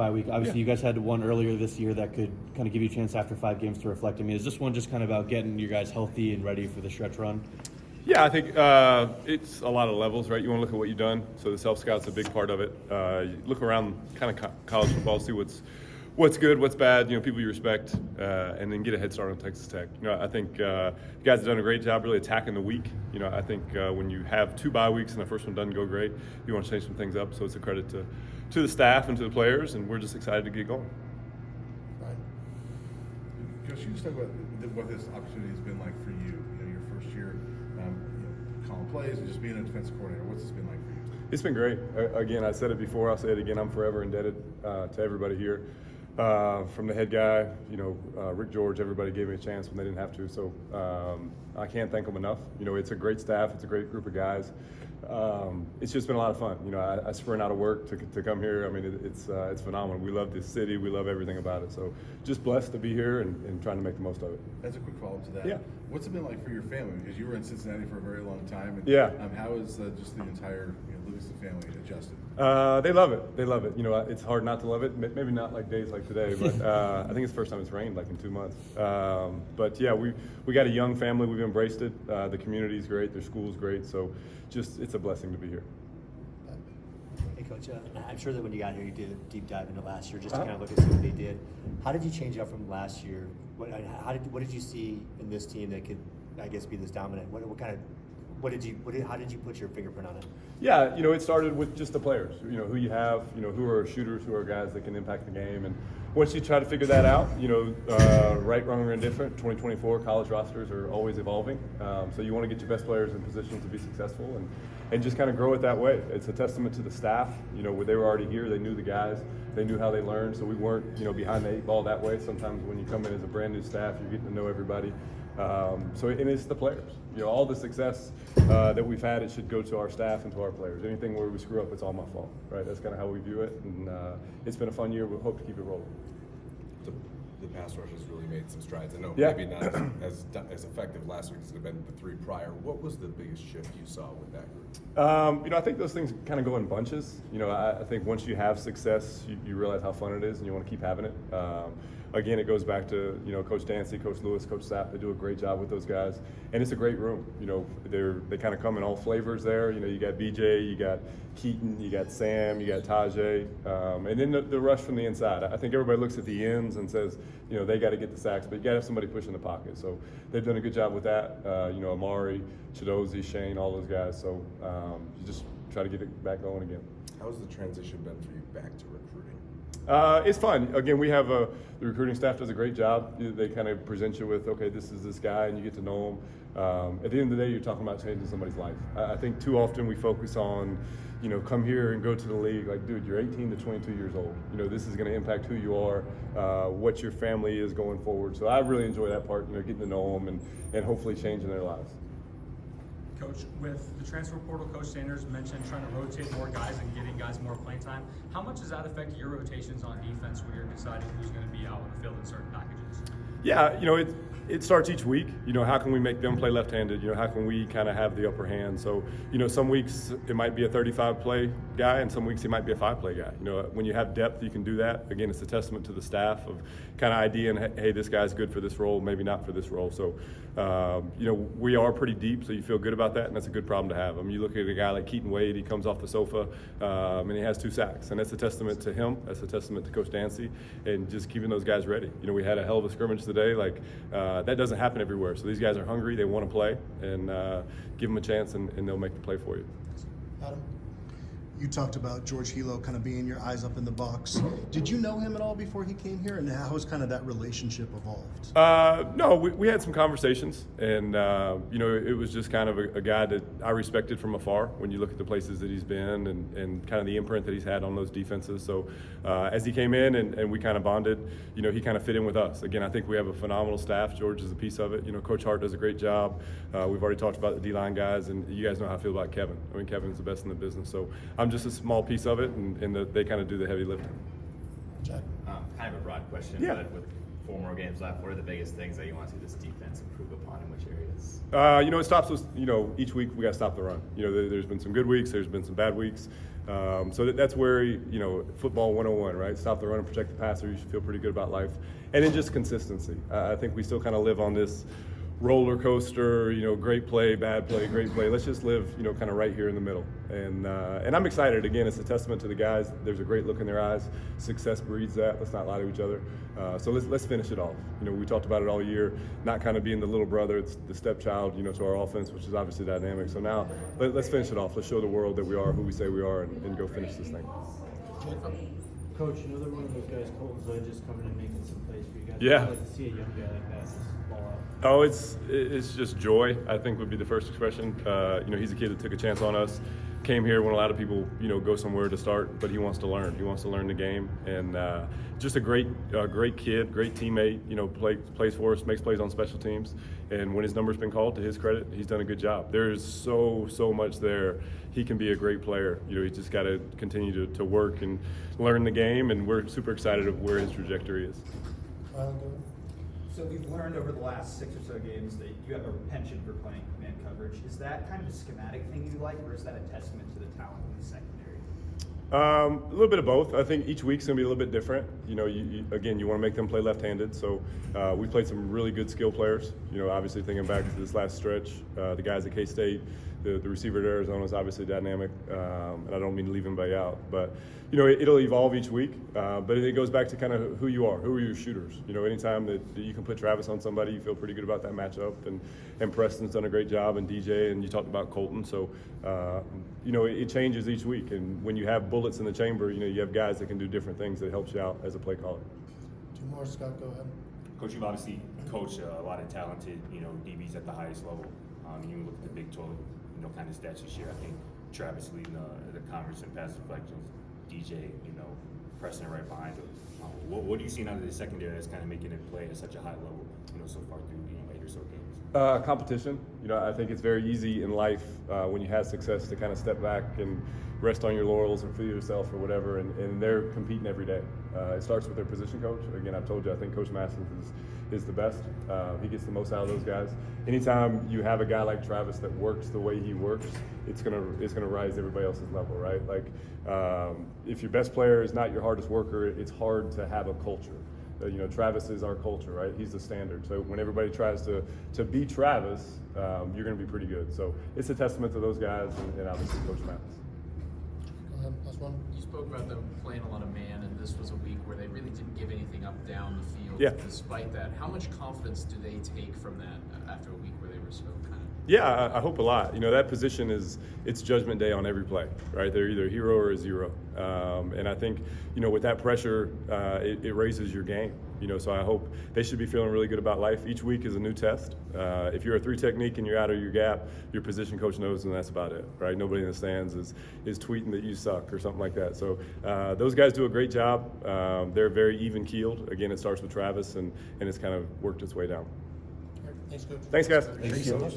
Bye week. Obviously, you guys had one earlier this year that could kind of give you a chance after 5 games to reflect. I mean, is this one just kind of about getting you guys healthy and ready for the stretch run? Yeah, I think it's a lot of levels, right? You want to look at what you've done. So the self-scout's a big part of it. You look around kind of college football, see what's good, what's bad, people you respect, and then get a head start on Texas Tech. I think you guys have done a great job really attacking the week. I think when you have 2 bye weeks and the first one doesn't go great, you want to change some things up. So it's a credit to the staff and to the players, and we're just excited to get going. Right. Coach, you just talk about what this opportunity has been like for you. Your first year, calling plays and just being a defensive coordinator. What's this been like for you? It's been great. Again, I said it before. I'll say it again. I'm forever indebted to everybody here. From the head guy, Rick George, everybody gave me a chance when they didn't have to. So I can't thank them enough. It's a great staff. It's a great group of guys. It's just been a lot of fun. I sprint out of work to come here. I mean, it's phenomenal. We love this city. We love everything about it. So just blessed to be here and trying to make the most of it. As a quick follow-up to that, yeah. What's it been like for your family? Because you were in Cincinnati for a very long time. And, yeah. How is just the entire Livingston family adjusted? They love it. They love it. It's hard not to love it. Maybe not like days like today, but I think it's the first time it's rained like in 2 months. But yeah, we got a young family. We've embraced it. The community's great. Their school's great. So it's a blessing to be here. Hey, Coach, I'm sure that when you got here, you did a deep dive into last year just to kind of look at see what they did. How did you change up from last year? What did you see in this team that could, I guess, be this dominant? How did you put your fingerprint on it? Yeah, it started with just the players. Who you have, who are shooters, who are guys that can impact the game. And once you try to figure that out, right, wrong, or indifferent, 2024 college rosters are always evolving. So you want to get your best players in position to be successful and just kind of grow it that way. It's a testament to the staff. Where they were already here, they knew the guys, they knew how they learned. So we weren't, behind the 8 ball that way. Sometimes when you come in as a brand new staff, you're getting to know everybody. And it's the players. All the success that we've had, it should go to our staff and to our players. Anything where we screw up, it's all my fault, right? That's kind of how we view it, and it's been a fun year. We'll hope to keep it rolling. The pass rush has really made some strides. I know maybe not as effective last week as it had been the 3 prior. What was the biggest shift you saw with that group? I think those things kind of go in bunches. I think once you have success, you realize how fun it is, and you want to keep having it. Again, it goes back to Coach Dancy, Coach Lewis, Coach Sapp. They do a great job with those guys, and it's a great room. They kind of come in all flavors there. You got BJ, you got Keaton, you got Sam, you got Tajay, and then the rush from the inside. I think everybody looks at the ends and says, they got to get the sacks, but you got to have somebody pushing the pocket. So they've done a good job with that. Amari, Chidozie, Shane, all those guys. So you just try to get it back going again. How's the transition been for you back to recruiting? It's fun. Again, we have the recruiting staff does a great job. They kind of present you with, okay, this is this guy, and you get to know him. At the end of the day, you're talking about changing somebody's life. I think too often we focus on, come here and go to the league. Like, dude, you're 18 to 22 years old. This is going to impact who you are, what your family is going forward. So I really enjoy that part, getting to know them and hopefully changing their lives. Coach, with the transfer portal, Coach Sanders mentioned trying to rotate more guys and getting guys more playing time. How much does that affect your rotations on defense when you're deciding who's going to be out on the field in certain packages? Yeah, it starts each week. How can we make them play left-handed? How can we kind of have the upper hand? So, some weeks it might be a 35-play guy, and some weeks he might be a 5-play guy. When you have depth, you can do that. Again, it's a testament to the staff of kind of IDing, hey, this guy's good for this role, maybe not for this role. So, we are pretty deep, so you feel good about that, and that's a good problem to have. You look at a guy like Keaton Wade, he comes off the sofa, and he has 2 sacks, and that's a testament to him. That's a testament to Coach Dancy, and just keeping those guys ready. We had a hell of a scrimmage today. That doesn't happen everywhere. So these guys are hungry. They want to play, and give them a chance, and they'll make the play for you. Adam, you talked about George Hilo kind of being your eyes up in the box. Did you know him at all before he came here, and how has kind of that relationship evolved? No, we had some conversations, and it was just kind of a guy that I respected from afar when you look at the places that he's been and kind of the imprint that he's had on those defenses. So as he came in and we kind of bonded, he kind of fit in with us. Again, I think we have a phenomenal staff. George is a piece of it. Coach Hart does a great job. We've already talked about the D-line guys, and you guys know how I feel about Kevin. Kevin's the best in the business. So I'm just a small piece of it, and they kind of do the heavy lifting. Jack? Kind of a broad question, yeah. But with 4 more games left, what are the biggest things that you want to see this defense improve upon, in which areas? It stops us, each week we got to stop the run. There's been some good weeks, there's been some bad weeks. So that's where, football 101, right? Stop the run and protect the passer. You should feel pretty good about life. And then just consistency. I think we still kind of live on this roller coaster, great play, bad play, great play. Let's just live, kind of right here in the middle. And I'm excited. Again, it's a testament to the guys. There's a great look in their eyes. Success breeds that. Let's not lie to each other. So let's finish it off. We talked about it all year, not kind of being the little brother, it's the stepchild, to our offense, which is obviously dynamic. So now let's finish it off. Let's show the world that we are who we say we are and go finish this thing. Coach, another one of those guys, Colton's Hood, just coming and making some plays for you guys. Yeah. I'd like to see a young guy like that just ball out. Oh, it's just joy, I think would be the first expression. He's a kid that took a chance on us, came here when a lot of people, go somewhere to start, but he wants to learn. He wants to learn the game, and just a great kid, great teammate. Plays for us, makes plays on special teams, and when his number's been called, to his credit, he's done a good job. There's so much there. He can be a great player. He's just got to continue to work and learn the game, and we're super excited of where his trajectory is. So we've learned over the last 6 or so games that you have a penchant for playing man coverage. Is that kind of a schematic thing you like, or is that a testament to the talent in the secondary? A little bit of both. I think each week's gonna be a little bit different. You want to make them play left-handed. So we played some really good skill players. Obviously thinking back to this last stretch, the guys at K-State, the receiver at Arizona is obviously dynamic, and I don't mean to leave anybody out, but it'll evolve each week. But it goes back to kind of who you are. Who are your shooters? Anytime that you can put Travis on somebody, you feel pretty good about that matchup. And Preston's done a great job, and DJ, and you talked about Colton. So it changes each week. And when you have bullets in the chamber, you have guys that can do different things that helps you out as a play caller. Two more, Scott. Go ahead. Coach, you've obviously coached a lot of talented, DBs at the highest level. You look at the Big 12, kind of stats this year. I think Travis leading the conference in pass deflections, DJ, Preston right behind him. What do you see out of the secondary that's kind of making it play at such a high level, so far through 8 or so games? Competition. I think it's very easy in life when you have success to kind of step back and rest on your laurels and feel yourself or whatever, and they're competing every day. It starts with their position coach. Again, I've told you, I think Coach Masters is the best. He gets the most out of those guys. Anytime you have a guy like Travis that works the way he works, it's gonna rise everybody else's level, right? Like if your best player is not your hardest worker, it's hard to have a culture. Travis is our culture, right? He's the standard. So when everybody tries to be Travis, you're going to be pretty good. So it's a testament to those guys and obviously Coach Mathis. Go ahead. Last one. You spoke about them playing a lot of man, and this was a week where they really didn't give anything up down the field. Yeah. Despite that, how much confidence do they take from that after a week where they were so kind of? Yeah, I hope a lot. That position it's judgment day on every play, right? They're either a hero or a zero. And I think, with that pressure, it raises your game. So I hope they should be feeling really good about life. Each week is a new test. If you're a 3 technique and you're out of your gap, your position coach knows, and that's about it, right? Nobody in the stands is tweeting that you suck or something like that. So those guys do a great job. They're very even keeled. Again, it starts with Travis, and it's kind of worked its way down. Thanks, Coach. Thanks, guys. Thanks, Coach.